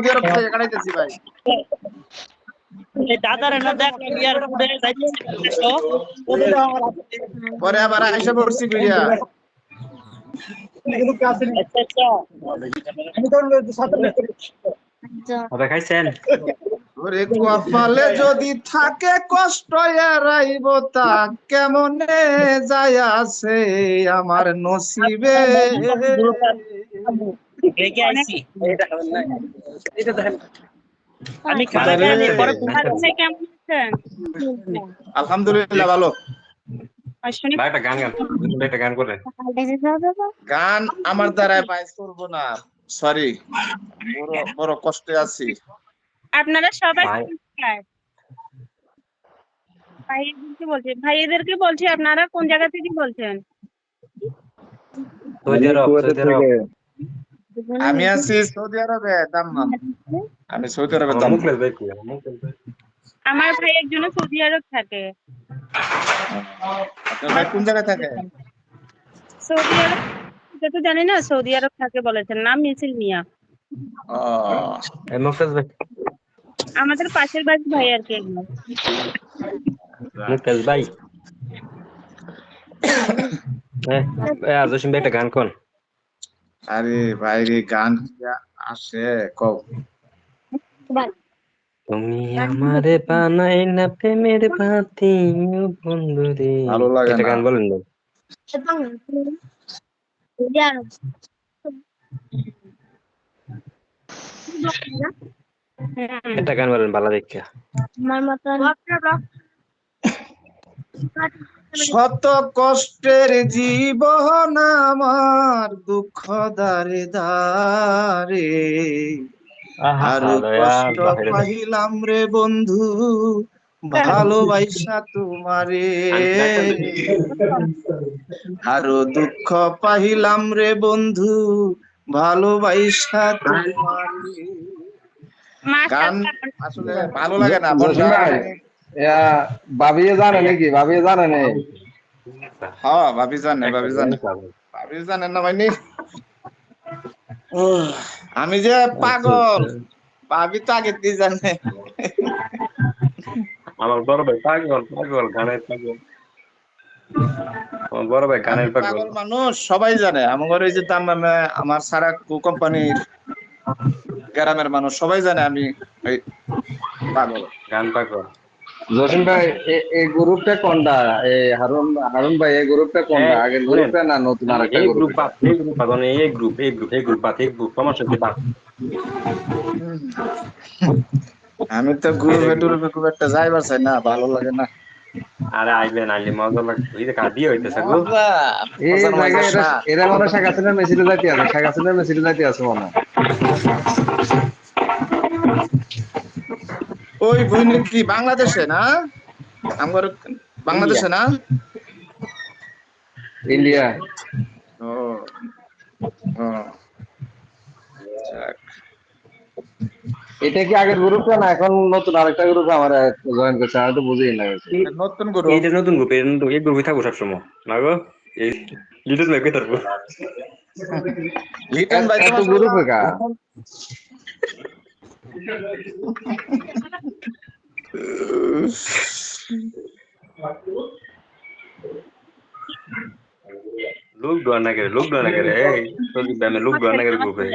আরব থেকে কাটাইতেছি ভাই। পরে আবার আইসা পড়ছি ঘুরিয়া। খাইছেন ওরে কপালে যদি থাকে কষ্ট এরাইব তা কেমনে যায় আছে আমার নসিবে। আমি আলহামদুলিল্লাহ ভালো। একটা গান গান একটা গান করে গান আমার দ্বারাই বাইস করবো না, সরি, বড় বড় কষ্টে আছি। আপনারা সবাই ভাই ভাইদেরকে বলছি, ভাইদেরকে বলছি, আপনারা কোন জায়গা থেকে বলছেন? সৌদি আরব আমি আছি সৌদি আরবে দাম্মাম। আমি সৌদি আরবে আমার মুখ দাম্মাম। লেজ কি আমার মুখ লেজ আমার ভাই একজন সৌদি আরব থাকে। আপনার ভাই কোন জায়গায় থাকে? সৌদি আরব, এটা তো জানি না। সৌদি আরব থাকে বলেছেন, নাম মিছিল মিয়া। ও এই মুখ লেজ আমাদের পাশের বাড়ির ভাই আর কি। মুখ লেজ ভাই জসিম ভাই একটা গান কোন। আরে ভাই রে, গান আসে কও। তুমি আমারে বানাই না প্রেমের বাতি বন্ধু রে, ভালো লাগে একটা না। গান বলেন না। একটা গান বলেন ভালো দেখা। শত কষ্টের জীবন আমার দুঃখ দারে দারে, আরো কষ্ট পাইলাম রে বন্ধু ভালোবাসা তোমারে, আরো দুঃখ পাইলাম রে বন্ধু ভালোবাসা তোমারে। গান আসলে ভালো লাগে না ভাবিয়ে জানে নাকি? ভাবিয়ে জানে না? হ্যাঁ ভাবি জানে, ভাবি জানে, ভাবি জানেন না ভাইনি। আমি যে পাগল, ভাবি তো আগে দিয়ে জানে। আমার বড় ভাই পাগল পাগল গানের পাগল, আমার বড় ভাই আমি গানের পাগল। পাগল মানুষ সবাই জানে। আমার এই যে দাম্মামে আমার সারাকু কোম্পানির গ্রামের মানুষ সবাই জানে আমি এই পাগল। গান পাগল। জসিম ভাই এই গ্রুপটা কোনটা? এই হারুন ভাই এই গ্রুপটা কোনটা? আগের গ্রুপটা না নতুন আরেকটা এই গ্রুপ? গ্রুপ বাদ, এই গ্রুপ বাদ, এই গ্রুপ এই গ্রুপ এই গ্রুপ বাদ, এই গ্রুপ সমস্যা হচ্ছে বাদ। আমি তো গ্রুপে টুরুপে খুব একটা যাইবার চাই না, ভালো লাগে না। আরে আইবেন, আইলে মজা লাগবে। এই যে কাঁদি হইতেছে গো। এই জায়গায় এরা মনে হয় শেখ হাসিনার মেসিতে যাইতে আছে, শেখ হাসিনার মেসিতে যাইতে আছে মনে হয়। ওই বইনে কি বাংলাদেশে না? আমার বাংলাদেশে না? ইন্ডিয়া। ও ও যাক। এটা কি আগের গ্রুপটা না এখন নতুন আরেকটা গ্রুপ আমার জয়েন করছে? আমি তো বুঝিই না কিছু। নতুন গ্রুপ। এইটা নতুন গ্রুপ, এই গ্রুপে থাকবো সবসময় না গো। এই লিটল মেকে থাকবো। লিটন ভাই এত তোমার গ্রুপে কা? লোক ডোয়া না করে, লোক ডোয়া না করে, এই তো কি ব্যামে লোক ডোয়া না করে গ্রুপে।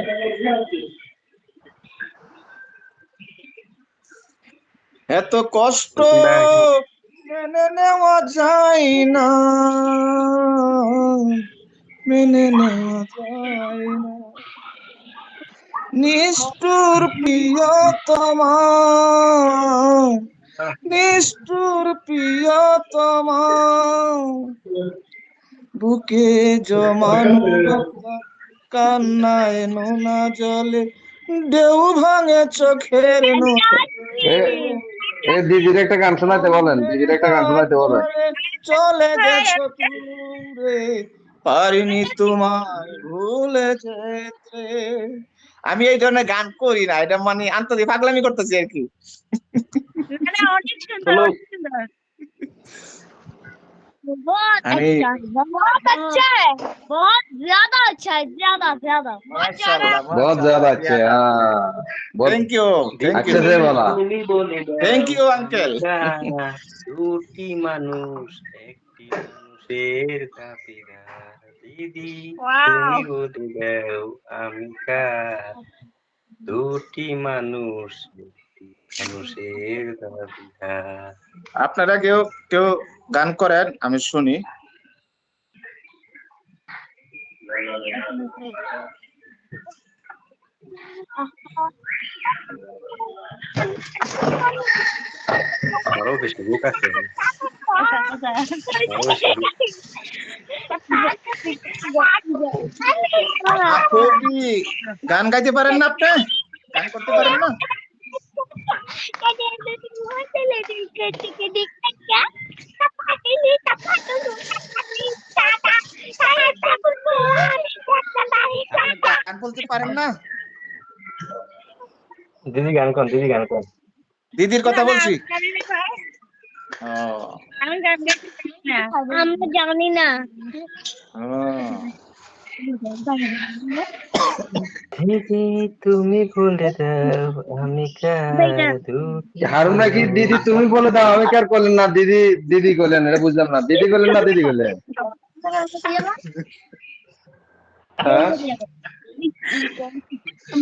এত কষ্ট মেনে নেওয়া যায় না, মেনে নেওয়া যায় না। নিষ্ঠুর প্রিয়তমা, নিষ্ঠুর প্রিয়তমা, বুকে জমানো কান্নায় নোনা জলে ঢেউ ভাঙে চোখের নদী। এই দিদির একটা গান শোনাতে বলেন, দিদির একটা গান শোনাতে বলেন। চলে গেছো দূরে, পারিনি তোমায় ভুলে যেতে। আমি এই ধরনের গান করি না, এটা মানে আন্তরিক পাগলামি করতেছি আর কি। অনেক সুন্দর, অনেক সুন্দর। बहुत আমি अच्छा है, बहुत अच्छा है, बहुत ज्यादा अच्छा है, ज्यादा ज्यादा बहुत ज्यादा। माशाल्लाह बहुत माशाल्लाह ज्यादा अच्छे। हाँ থ্যাংক ইউ, থ্যাংক ইউ, আচ্ছা রে বলা তুমি বলে দাও থ্যাংক ইউ আঙ্কেল। আমিকা, দুটি মানুষ একটি মানুষের দাবিদার। দিদি তুমি ওয়াও বলে দাও আমি কার, দুটি মানুষ একটি মানুষের দাবিদার। আপনারা কেউ কেউ গান করেন, আমি শুনি। আরো বেশি লোক আছে, আচ্ছা আচ্ছা আরো বেশি লোক। আপু কি গান গাইতে পারেন না আপনি? গান করতে পারেন না? আপনি গান বলতে পারেন না? দিদি গান কর, দিদি গান কর। দিদির কথা বলছি। ও, আমি গান গাইতে পারি না। আমরা জানি না। ও। দিদি তুমি বলে দাও আমি কার, দুটি হারুন ভাই কি দিদি তুমি বলে দাও আমি কার করলেন না, দিদি দিদি করলেন, এটা বুঝলাম না, দিদি করলেন না দিদি করলেন? হ্যাঁ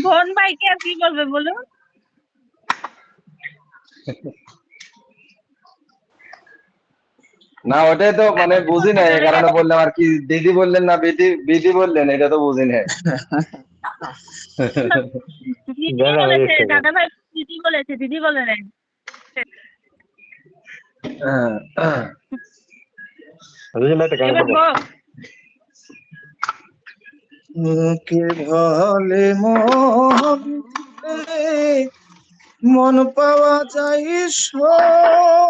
বোন ভাইকে আর কি বলবে বলুন? না ওটাই তো মানে বুঝি নাই, এই কারণে বললাম আর কি, দিদি বললেন না বিদি বিদি বললেন, এটা তো বুঝি নাই। দিদি দাদা ভাই বলেছে, এসে দাদা ভাই দিদি বলেছে, দিদি বলে নাই। বুঝলেন একটা গান এবার করবো। বল। মুখে বলে মন পাওয়া যায় সব,